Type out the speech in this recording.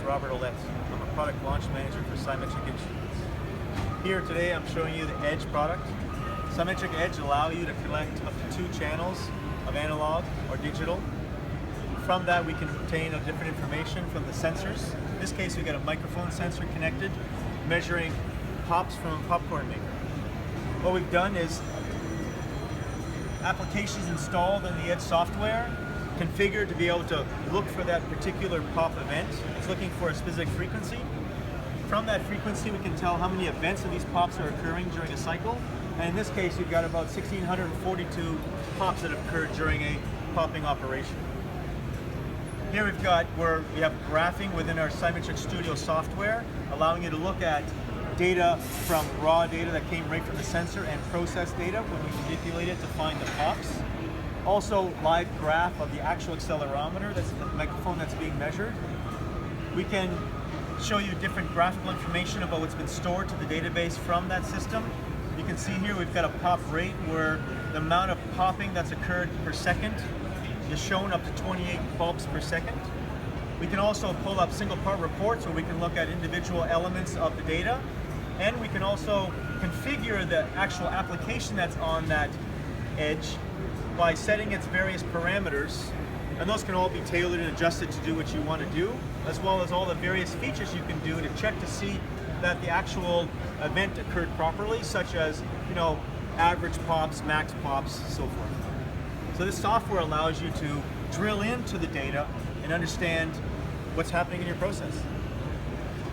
Robert Olette. I'm a product launch manager for Sciemetric EDGE. Here today I'm showing you the EDGE product. Sciemetric EDGE allows you to collect up to 2 channels of analog or digital. From that we can obtain different information from the sensors. In this case we got a microphone sensor connected, measuring pops from a popcorn maker. What we've done is applications installed in the EDGE software, configured to be able to look for that particular pop event. It's looking for a specific frequency. From that frequency, we can tell how many events of these pops are occurring during a cycle. And in this case, we've got about 1,642 pops that have occurred during a popping operation. Here we've got where we have graphing within our Sciemetric Studio software, allowing you to look at data from raw data that came right from the sensor and process data when we manipulate it to find the pops. Also, live graph of the actual accelerometer, that's the microphone that's being measured. We can show you different graphical information about what's been stored to the database from that system. You can see here we've got a pop rate where the amount of popping that's occurred per second is shown up to 28 pops per second. We can also pull up single part reports where we can look at individual elements of the data. And we can also configure the actual application that's on that edge by setting its various parameters, and those can all be tailored and adjusted to do what you want to do, as well as all the various features you can do to check to see that the actual event occurred properly, such as, average pops, max pops, so forth. So this software allows you to drill into the data and understand what's happening in your process.